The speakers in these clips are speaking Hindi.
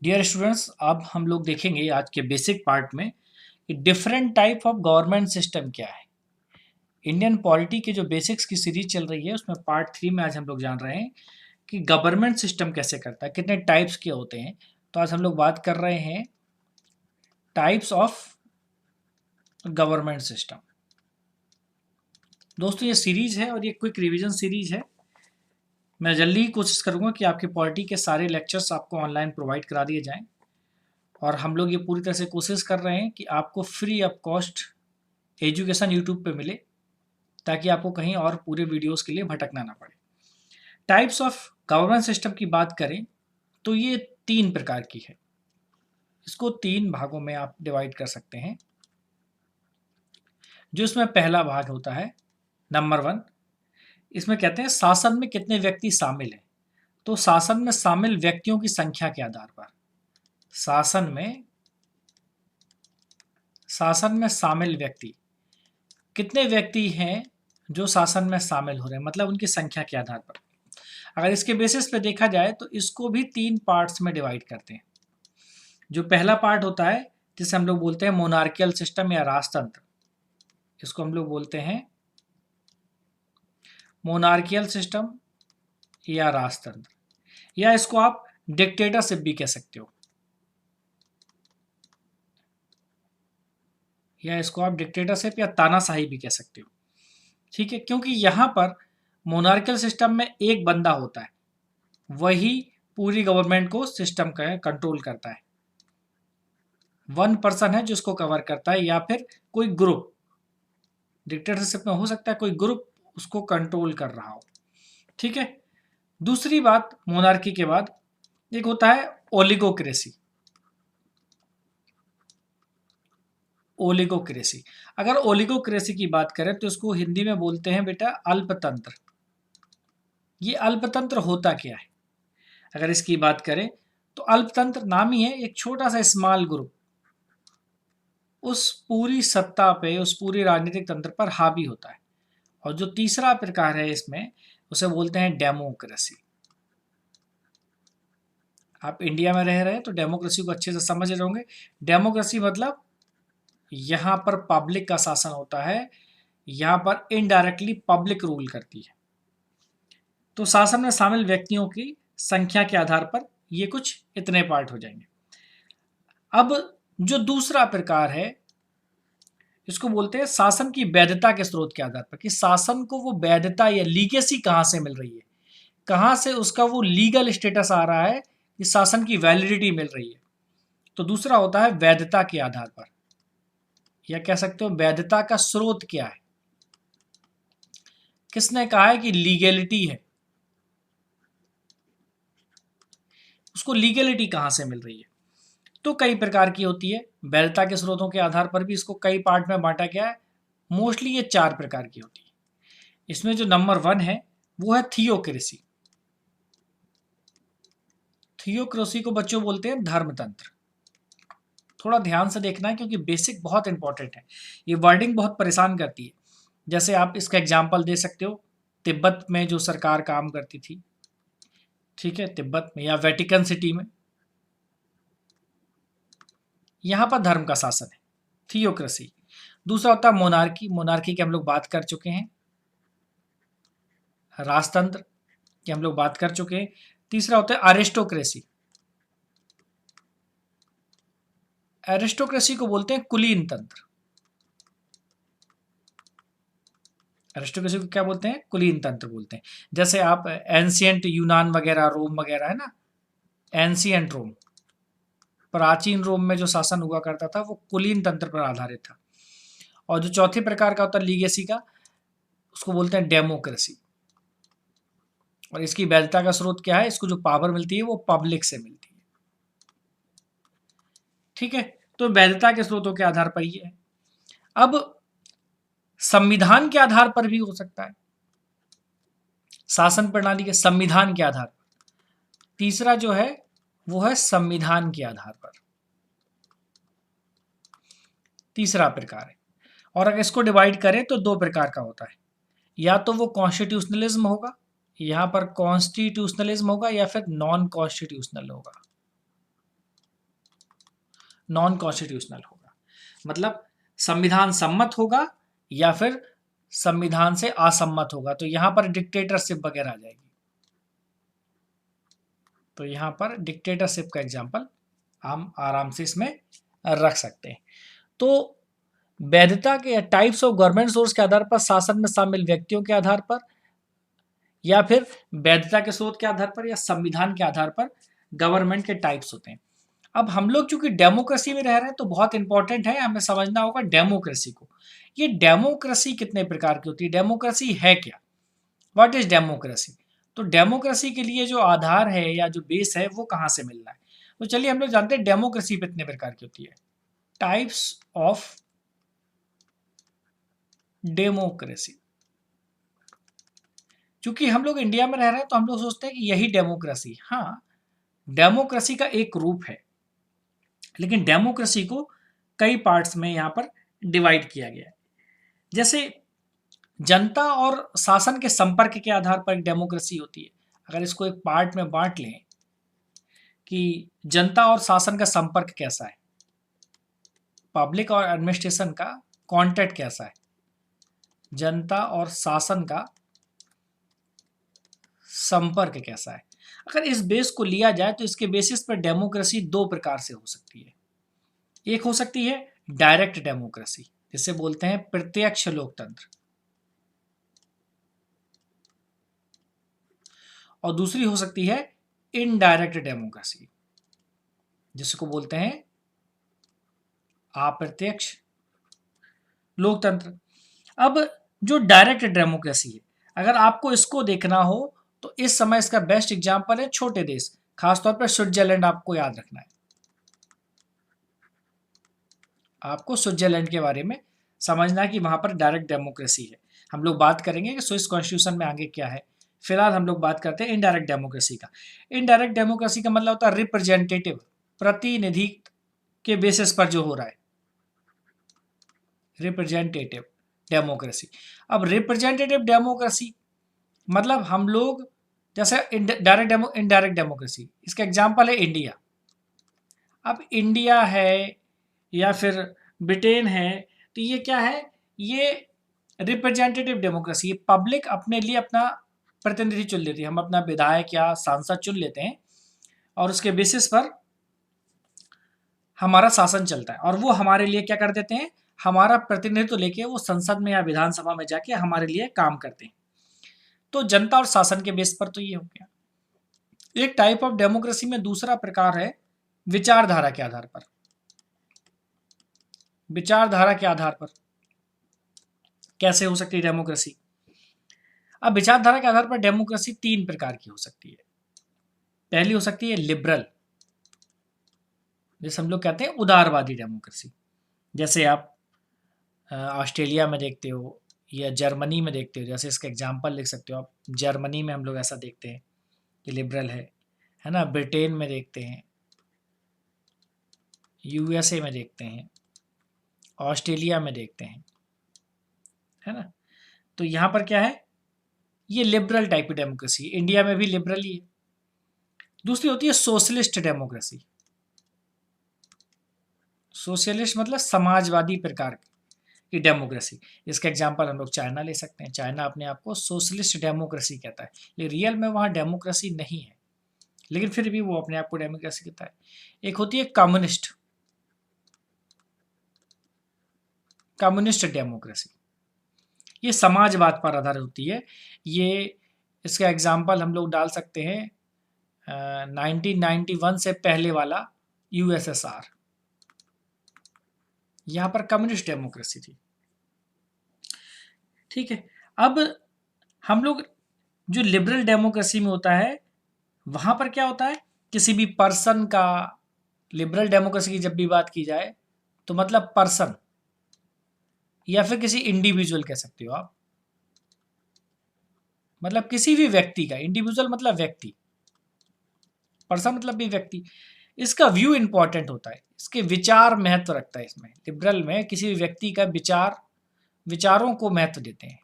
डियर स्टूडेंट्स, अब हम लोग देखेंगे आज के बेसिक पार्ट में कि different type of government system क्या है। इंडियन पॉलिटी के जो बेसिक्स की सीरीज चल रही है उसमें पार्ट 3 में आज हम लोग जान रहे हैं कि गवर्नमेंट सिस्टम कैसे करता है, कितने टाइप्स के होते हैं। तो आज हम लोग बात कर रहे हैं टाइप्स ऑफ गवर्नमेंट सिस्टम। दोस्तों, ये सीरीज है और ये क्विक रिवीजन सीरीज है। मैं जल्दी ही कोशिश करूंगा कि आपके पॉलिटी के सारे लेक्चर्स आपको ऑनलाइन प्रोवाइड करा दिए जाएं, और हम लोग ये पूरी तरह से कोशिश कर रहे हैं कि आपको free of cost education YouTube पे मिले, ताकि आपको कहीं और पूरे वीडियोस के लिए भटकना ना पड़े। टाइप्स ऑफ गवर्नेंस सिस्टम की बात करें तो ये 3 प्रकार की है। इसको 3 भागों में आप डिवाइड कर सकते हैं। जो इसमें पहला भाग होता है नंबर 1, इसमें कहते हैं शासन में कितने व्यक्ति शामिल हैं। तो शासन में शामिल व्यक्तियों की संख्या के आधार पर शासन में शामिल व्यक्ति कितने व्यक्ति हैं जो शासन में शामिल हो रहे हैं, मतलब उनकी संख्या के आधार पर। अगर इसके बेसिस पे देखा जाए तो इसको भी 3 पार्ट्स में डिवाइड करते हैं। जो पहला पार्ट होता है जिसे हम लोग बोलते हैं मोनार्कियल सिस्टम या राजतंत्र, इसको हम लोग बोलते हैं मोनार्कियल सिस्टम या राजतंत्र, या इसको आप डिक्टेटरशिप भी कह सकते हो, या इसको आप डिक्टेटरशिप या तानाशाही भी कह सकते हो। ठीक है, क्योंकि यहां पर मोनार्कियल सिस्टम में एक बंदा होता है, वही पूरी गवर्नमेंट को सिस्टम का कंट्रोल करता है। 1 पर्सन है जो इसको कवर करता है, या फिर कोई ग्रुप। डिक्टेटरशिप में हो सकता है कोई ग्रुप उसको कंट्रोल कर रहा हो। ठीक है, दूसरी बात मोनार्की के बाद एक होता है ओलिगोक्रेसी। ओलिगोक्रेसी, अगर ओलिगोक्रेसी की बात करें तो इसको हिंदी में बोलते हैं बेटा अल्पतंत्र। ये अल्पतंत्र होता क्या है? अगर इसकी बात करें तो अल्पतंत्र नाम ही है एक छोटा सा स्मॉल ग्रुप उस पूरी सत्ता पे, उस पूरी राजनीतिक तंत्र पर हावी होता है। और जो तीसरा प्रकार है इसमें, उसे बोलते हैं डेमोक्रेसी। आप इंडिया में रह रहे हैं तो डेमोक्रेसी को अच्छे से समझ रहे होंगे। डेमोक्रेसी मतलब यहां पर पब्लिक का शासन होता है, यहां पर इनडायरेक्टली पब्लिक रूल करती है। तो शासन में शामिल व्यक्तियों की संख्या के आधार पर ये कुछ इतने पार्ट हो जाएंगे। अब जो दूसरा प्रकार है इसको बोलते हैं शासन की वैधता के स्रोत के आधार पर, कि शासन को वो वैधता या लीगेसी कहां से मिल रही है, कहां से उसका वो लीगल स्टेटस आ रहा है कि शासन की वैलिडिटी मिल रही है। तो दूसरा होता है वैधता के आधार पर, या कह सकते हो वैधता का स्रोत क्या है, किसने कहा है कि लीगैलिटी है, उसको लीगैलिटी कहां से मिल रही है। तो कई प्रकार की होती है। वैधता के स्रोतों के आधार पर भी इसको कई पार्ट में बांटा गया है। मोस्टली ये 4 प्रकार की होती है। इसमें जो नंबर 1 है वो है थियोक्रेसी। थियोक्रेसी को बच्चों बोलते हैं धर्मतंत्र। थोड़ा ध्यान से देखना है क्योंकि बेसिक बहुत इंपॉर्टेंट है। ये वर्डिंग बहुत परेशान करती है। जैसे आप इसका एग्जाम्पल दे सकते हो, तिब्बत में जो सरकार काम करती थी, ठीक है, तिब्बत में, या वेटिकन सिटी में, यहां पर धर्म का शासन है, थियोक्रेसी। दूसरा होता है मोनार्की। मोनार्की की हम लोग बात कर चुके हैं। राजतंत्र की हम लोग बात कर चुके हैं। तीसरा होता है अरिस्टोक्रेसी। एरिस्टोक्रेसी को बोलते हैं कुलीन तंत्र। एरिस्टोक्रेसी को क्या बोलते हैं? कुलीन तंत्र बोलते हैं। जैसे आप एंशियंट यूनान वगैरह, रोम वगैरह है ना, एंशियंट रोम, प्राचीन रोम में जो शासन हुआ करता था वो कुलीन तंत्र पर आधारित था। और जो चौथे प्रकार का होता है लीगेसी का, उसको बोलते हैं डेमोक्रेसी। और इसकी वैधता का स्रोत क्या है? इसको जो पावर मिलती है वो पब्लिक से मिलती है। ठीक है, तो वैधता के स्रोतों के आधार पर ये है। अब संविधान के आधार पर भी हो सकता है, शासन प्रणाली के संविधान के आधार पर। तीसरा जो है वो है संविधान के आधार पर, तीसरा प्रकार है। और अगर इसको डिवाइड करें तो 2 प्रकार का होता है। या तो वो कॉन्स्टिट्यूशनलिज्म होगा, यहां पर कॉन्स्टिट्यूशनलिज्म होगा, या फिर नॉन कॉन्स्टिट्यूशनल होगा। नॉन कॉन्स्टिट्यूशनल होगा, मतलब संविधान सम्मत होगा या फिर संविधान से असम्मत होगा। तो यहां पर डिक्टेटरशिप वगैरह आ जाएगी। तो यहां पर डिक्टेटरशिप का एग्जांपल हम आराम से इसमें रख सकते हैं। तो वैधता के टाइप्स ऑफ गवर्नमेंट सोर्स के आधार पर, शासन में शामिल व्यक्तियों के आधार पर, या फिर वैधता के स्रोत के आधार पर, या संविधान के आधार पर गवर्नमेंट के टाइप्स होते हैं। अब हम लोग चूंकि डेमोक्रेसी में रह रहे हैं तो बहुत इंपॉर्टेंट है, हमें समझना होगा डेमोक्रेसी को। ये डेमोक्रेसी कितने प्रकार की होती है, डेमोक्रेसी है क्या, व्हाट इज डेमोक्रेसी। तो डेमोक्रेसी के लिए जो आधार है या जो बेस है वो कहाँ से मिल रहा है। तो चलिए हम लोग जानते हैं डेमोक्रेसी कितने प्रकार की होती है। Types of democracy. चूंकि हम लोग इंडिया में रह रहे हैं तो हम लोग सोचते हैं कि यही डेमोक्रेसी, हाँ डेमोक्रेसी का एक रूप है, लेकिन डेमोक्रेसी को कई पार्ट्स में यहां पर डिवाइड किया गया है। जैसे जनता और शासन के संपर्क के आधार पर एक डेमोक्रेसी होती है। अगर इसको एक पार्ट में बांट लें कि जनता और शासन का संपर्क कैसा है, पब्लिक और एडमिनिस्ट्रेशन का कॉन्टैक्ट कैसा है, जनता और शासन का संपर्क कैसा है, अगर इस बेस को लिया जाए तो इसके बेसिस पर डेमोक्रेसी दो प्रकार से हो सकती है। एक हो सकती है डायरेक्ट डेमोक्रेसी, जिसे बोलते हैं प्रत्यक्ष लोकतंत्र, और दूसरी हो सकती है इनडायरेक्ट डेमोक्रेसी, जिसको बोलते हैं अप्रत्यक्ष लोकतंत्र। अब जो डायरेक्ट डेमोक्रेसी है, अगर आपको इसको देखना हो तो इस समय इसका बेस्ट एग्जांपल है छोटे देश, खासतौर पर स्विट्जरलैंड। आपको याद रखना है, आपको स्विट्जरलैंड के बारे में समझना है कि वहां पर डायरेक्ट डेमोक्रेसी है। हम लोग बात करेंगे कि स्विस कॉन्स्टिट्यूशन में आगे क्या है। फिलहाल हम लोग बात करते हैं इनडायरेक्ट डेमोक्रेसी का। इनडायरेक्ट डेमोक्रेसी का मतलब होता है रिप्रेजेंटेटिव, प्रतिनिधि के बेसिस पर जो हो रहा है, रिप्रेजेंटेटिव डेमोक्रेसी। अब रिप्रेजेंटेटिव डेमोक्रेसी मतलब हम लोग, जैसे इनडायरेक्ट डेमोक्रेसी, इसका एग्जांपल है इंडिया। अब इंडिया है या फिर ब्रिटेन है, तो ये क्या है, ये रिप्रेजेंटेटिव डेमोक्रेसी। पब्लिक अपने लिए अपना प्रतिनिधि चुन लेती है, हम अपना विधायक या सांसद चुन लेते हैं और उसके बेसिस पर हमारा शासन चलता है, और वो हमारे लिए क्या कर देते हैं, हमारा प्रतिनिधित्व लेके वो संसद में या विधानसभा में जाके हमारे लिए काम करते हैं। तो जनता और शासन के बेस पर तो ये हो गया। एक टाइप ऑफ डेमोक्रेसी में दूसरा प्रकार है विचारधारा के आधार पर। विचारधारा के आधार पर कैसे हो सकती है डेमोक्रेसी। अब विचारधारा के आधार पर डेमोक्रेसी तीन प्रकार की हो सकती है। पहली हो सकती है लिबरल, जैसे हम लोग कहते हैं उदारवादी डेमोक्रेसी। जैसे आप ऑस्ट्रेलिया में देखते हो या जर्मनी में देखते हो, जैसे इसका एग्जांपल लिख सकते हो आप। जर्मनी में हम लोग ऐसा देखते हैं कि लिबरल है ना। ब्रिटेन में देखते हैं, यूएसए में देखते हैं, ऑस्ट्रेलिया में देखते हैं, है ना। तो यहाँ पर क्या है, ये लिबरल टाइप की डेमोक्रेसी। इंडिया में भी लिबरल ही है। दूसरी होती है सोशलिस्ट डेमोक्रेसी। सोशलिस्ट मतलब समाजवादी प्रकार की डेमोक्रेसी। इसका एग्जांपल हम लोग चाइना ले सकते हैं। चाइना अपने आप को सोशलिस्ट डेमोक्रेसी कहता है, लेकिन रियल में वहाँ डेमोक्रेसी नहीं है, लेकिन फिर भी वो अपने आप को डेमोक्रेसी कहता है। एक होती है कम्युनिस्ट, कम्युनिस्ट डेमोक्रेसी, ये समाजवाद पर आधारित होती है। ये इसका एग्जाम्पल हम लोग डाल सकते हैं 1991 से पहले वाला यूएसएसआर, यहाँ पर कम्युनिस्ट डेमोक्रेसी थी। ठीक है। अब हम लोग जो लिबरल डेमोक्रेसी में होता है, वहां पर क्या होता है, किसी भी पर्सन का, लिबरल डेमोक्रेसी की जब भी बात की जाए तो मतलब पर्सन या फिर किसी इंडिविजुअल कह सकते हो आप, मतलब किसी भी व्यक्ति का। इंडिविजुअल मतलब व्यक्ति, पर्सन मतलब भी व्यक्ति। इसका व्यू इंपॉर्टेंट होता है, इसके विचार महत्व रखता है। इसमें लिबरल में किसी भी व्यक्ति का विचारों को महत्व देते हैं,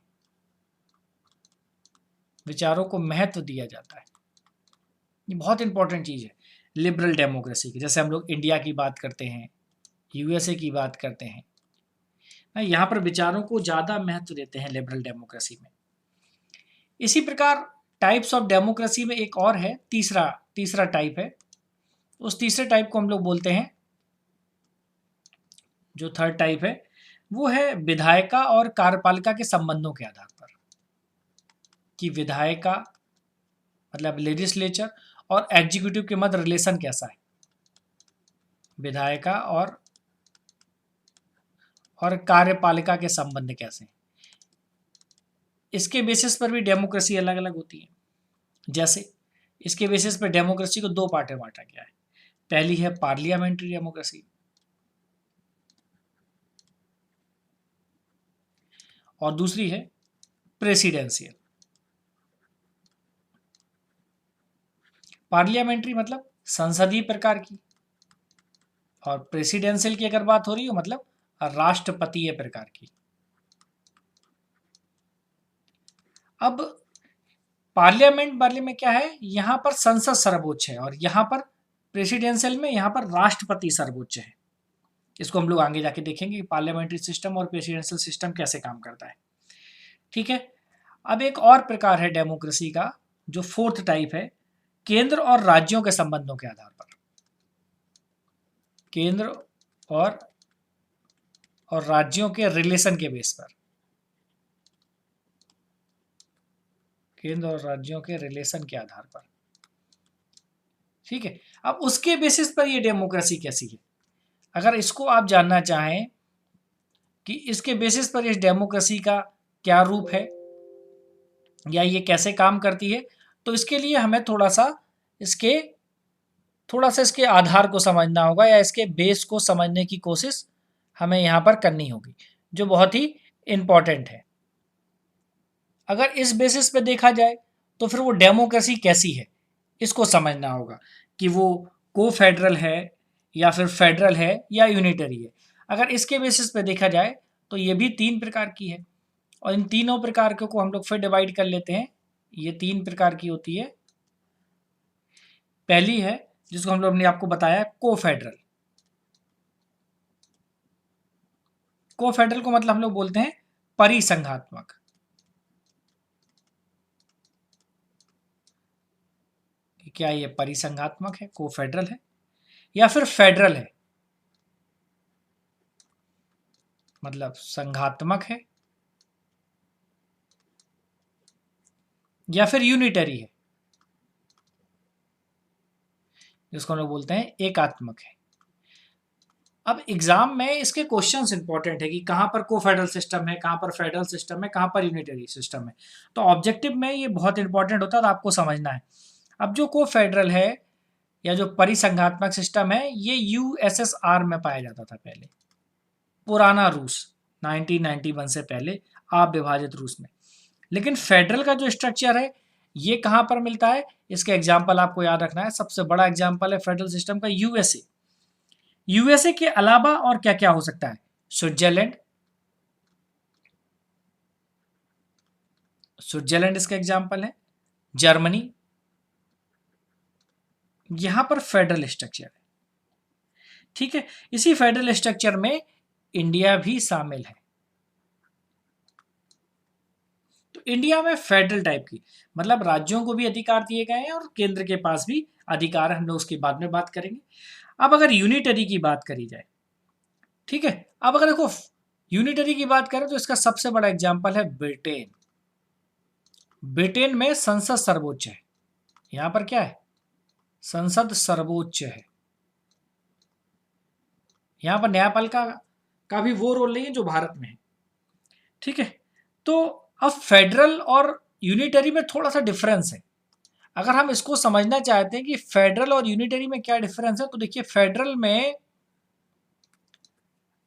विचारों को महत्व दिया जाता है। ये बहुत इंपॉर्टेंट चीज है लिबरल डेमोक्रेसी की। जैसे हम लोग इंडिया की बात करते हैं यूएसए की बात करते हैं, यहाँ पर विचारों को ज़्यादा महत्व देते हैं लिबरल डेमोक्रेसी में। इसी प्रकार टाइप्स ऑफ डेमोक्रेसी में एक और है, तीसरा तीसरा टाइप है। उस तीसरे टाइप को हम लोग बोलते हैं, जो थर्ड टाइप है वो है विधायिका और कार्यपालिका के संबंधों के आधार पर, कि विधायिका मतलब लेजिस्लेचर और एग्जीक्यूटिव के मध्य रिलेशन कैसा है, विधायिका और कार्यपालिका के संबंध कैसे हैं। इसके बेसिस पर भी डेमोक्रेसी अलग अलग होती है। जैसे इसके बेसिस पर डेमोक्रेसी को दो पार्ट में बांटा गया है। पहली है पार्लियामेंट्री डेमोक्रेसी और दूसरी है प्रेसिडेंशियल। पार्लियामेंट्री मतलब संसदीय प्रकार की, और प्रेसिडेंशियल की अगर बात हो रही हो मतलब राष्ट्रपतीय प्रकार की। अब पार्लियामेंट वाले में क्या है, यहां पर संसद सर्वोच्च है, और यहां पर प्रेसिडेंशियल में यहां पर राष्ट्रपति सर्वोच्च है। इसको हम लोग आगे जाके देखेंगे कि पार्लियामेंट्री सिस्टम और प्रेसिडेंशियल सिस्टम कैसे काम करता है। ठीक है, अब एक और प्रकार है डेमोक्रेसी का, जो फोर्थ टाइप है, केंद्र और राज्यों के संबंधों के आधार पर, केंद्र और राज्यों के रिलेशन के बेस पर, केंद्र और राज्यों के रिलेशन के आधार पर। ठीक है, अब उसके बेसिस पर ये डेमोक्रेसी कैसी है, अगर इसको आप जानना चाहें कि इसके बेसिस पर इस डेमोक्रेसी का क्या रूप है या ये कैसे काम करती है, तो इसके लिए हमें थोड़ा सा इसके आधार को समझना होगा, या इसके बेस को समझने की कोशिश हमें यहाँ पर करनी होगी, जो बहुत ही इम्पॉर्टेंट है। अगर इस बेसिस पे देखा जाए तो फिर वो डेमोक्रेसी कैसी है इसको समझना होगा, कि वो को फेडरल है या फिर फेडरल है या यूनिटरी है। अगर इसके बेसिस पे देखा जाए तो ये भी 3 प्रकार की है, और इन तीनों प्रकार को हम लोग फिर डिवाइड कर लेते हैं। ये 3 प्रकार की होती है। पहली है जिसको हम लोग ने आपको बताया को फेडरल। को फेडरल को मतलब हम लोग बोलते हैं परिसंघात्मक। क्या ये परिसंघात्मक है, को फेडरल है, या फिर फेडरल है मतलब संघात्मक है, या फिर यूनिटरी है जिसको हम लोग बोलते हैं एकात्मक है। अब एग्जाम में इसके क्वेश्चंस इंपॉर्टेंट है कि कहां पर को फेडरल सिस्टम है, कहां पर फेडरल सिस्टम है, कहां पर यूनिटरी सिस्टम है। तो ऑब्जेक्टिव में ये बहुत इंपॉर्टेंट होता है, तो आपको समझना है। अब जो को फेडरल है या जो परिसंघात्मक सिस्टम है, ये यूएसएसआर में पाया जाता था पहले, पुराना रूस 1991 से पहले आप विभाजित रूस में। लेकिन फेडरल का जो स्ट्रक्चर है ये कहां पर मिलता है, इसका एग्जाम्पल आपको याद रखना है। सबसे बड़ा एग्जाम्पल है फेडरल सिस्टम का यूएसए। यूएसए के अलावा और क्या क्या हो सकता है, स्विट्जरलैंड इसका एग्जाम्पल है, जर्मनी, यहां पर फेडरल स्ट्रक्चर है। ठीक है, इसी फेडरल स्ट्रक्चर में इंडिया भी शामिल है। तो इंडिया में फेडरल टाइप की मतलब राज्यों को भी अधिकार दिए गए हैं और केंद्र के पास भी अधिकार है, हम लोग उसके बाद में बात करेंगे। अब अगर यूनिटरी की बात करी जाए, ठीक है, अब अगर देखो यूनिटरी की बात करें तो इसका सबसे बड़ा एग्जांपल है ब्रिटेन। ब्रिटेन में संसद सर्वोच्च है, यहां पर क्या है, संसद सर्वोच्च है। यहां पर न्यायपालिका का भी वो रोल नहीं है जो भारत में है। ठीक है, तो अब फेडरल और यूनिटरी में थोड़ा सा डिफरेंस है। अगर हम इसको समझना चाहते हैं कि फेडरल और यूनिटरी में क्या डिफरेंस है, तो देखिए फेडरल में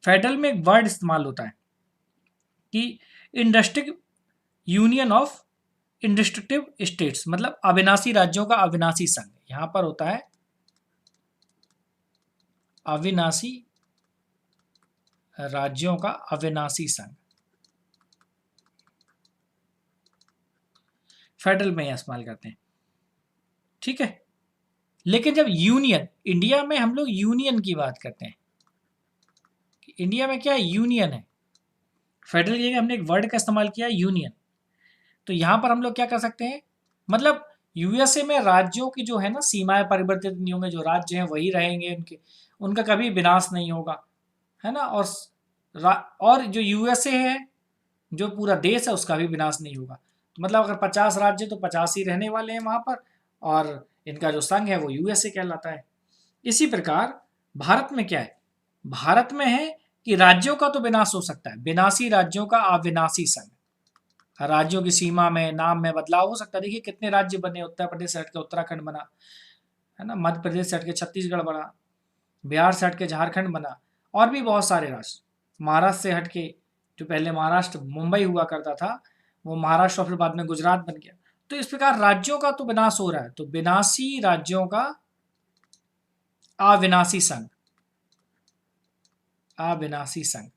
एक वर्ड इस्तेमाल होता है कि इंडस्ट्रिक्ट यूनियन ऑफ इंडिस्ट्रक्टिव स्टेट्स, मतलब अविनाशी राज्यों का अविनाशी संघ। यहां पर होता है अविनाशी राज्यों का अविनाशी संघ, फेडरल में इस्तेमाल करते हैं। ठीक है, लेकिन जब यूनियन, इंडिया में हम लोग यूनियन की बात करते हैं, इंडिया में क्या है, यूनियन है। फेडरल की जगह हमने एक वर्ड का इस्तेमाल किया, यूनियन। तो यहाँ पर हम लोग क्या कर सकते हैं, मतलब यूएसए में राज्यों की जो है ना सीमाएं परिवर्तित नहीं होंगे, जो राज्य हैं वही रहेंगे, उनका कभी विनाश नहीं होगा, है ना। और जो यूएसए है, जो पूरा देश है, उसका भी विनाश नहीं होगा। तो मतलब अगर 50 राज्य तो 50 ही रहने वाले हैं वहाँ पर, और इनका जो संघ है वो यूएसए कहलाता है। इसी प्रकार भारत में क्या है, भारत में है कि राज्यों का तो विनाश हो सकता है, विनाशी राज्यों का अविनाशी संघ। राज्यों की सीमा में, नाम में बदलाव हो सकता है। देखिए कितने राज्य बने, उत्तर प्रदेश से हट के उत्तराखंड बना, है ना, मध्य प्रदेश से हट के छत्तीसगढ़ बना, बिहार से हट के झारखंड बना, और भी बहुत सारे राज्य। महाराष्ट्र से हट के, जो पहले महाराष्ट्र मुंबई हुआ करता था, वो महाराष्ट्र और फिर बाद में गुजरात बन गया। तो इस प्रकार राज्यों का तो विनाश हो रहा है, तो विनाशी राज्यों का अविनाशी संघ, अविनाशी संघ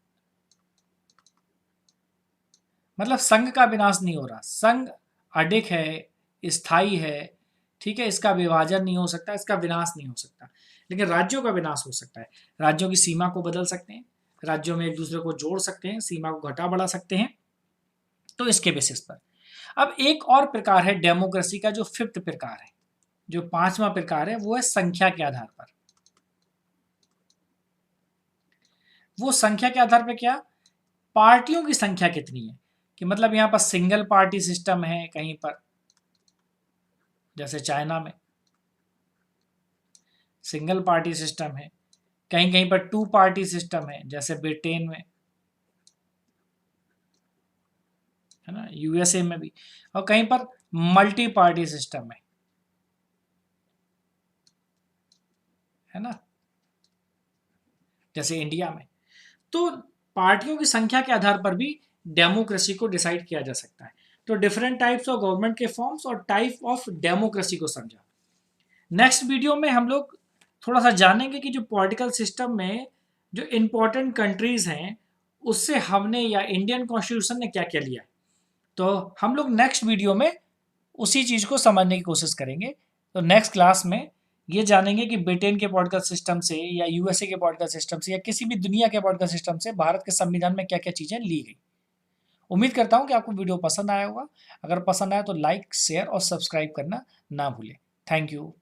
मतलब संघ का विनाश नहीं हो रहा, संघ अडिग है, स्थायी है, ठीक है, इसका विभाजन नहीं हो सकता, इसका विनाश नहीं हो सकता। लेकिन राज्यों का विनाश हो सकता है, राज्यों की सीमा को बदल सकते हैं, राज्यों में एक दूसरे को जोड़ सकते हैं, सीमा को घटा बढ़ा सकते हैं। तो इसके बेसिस पर अब एक और प्रकार है डेमोक्रेसी का, जो फिफ्थ प्रकार है, जो पांचवा प्रकार है, वो है संख्या के आधार पर। वो संख्या के आधार पर क्या, पार्टियों की संख्या कितनी है, कि मतलब यहां पर सिंगल पार्टी सिस्टम है कहीं पर, जैसे चाइना में सिंगल पार्टी सिस्टम है, कहीं कहीं पर टू पार्टी सिस्टम है, जैसे ब्रिटेन में, है ना, यूएसए में भी, और कहीं पर मल्टी पार्टी सिस्टम है ना, जैसे इंडिया में। तो पार्टियों की संख्या के आधार पर भी डेमोक्रेसी को डिसाइड किया जा सकता है। तो डिफरेंट टाइप्स ऑफ गवर्नमेंट के फॉर्म्स और टाइप ऑफ डेमोक्रेसी को समझा। नेक्स्ट वीडियो में हम लोग थोड़ा सा जानेंगे कि जो पॉलिटिकल सिस्टम में जो इंपॉर्टेंट कंट्रीज हैं, उससे हमने या इंडियन कॉन्स्टिट्यूशन ने क्या क्या लिया है। तो हम लोग नेक्स्ट वीडियो में उसी चीज़ को समझने की कोशिश करेंगे। तो नेक्स्ट क्लास में ये जानेंगे कि ब्रिटेन के पॉलिटिकल सिस्टम से, या यूएसए के पॉलिटिकल सिस्टम से, या किसी भी दुनिया के पॉलिटिकल सिस्टम से भारत के संविधान में क्या क्या चीज़ें ली गई। उम्मीद करता हूँ कि आपको वीडियो पसंद आया होगा। अगर पसंद आया तो लाइक, शेयर और सब्सक्राइब करना ना भूलें। Thank you.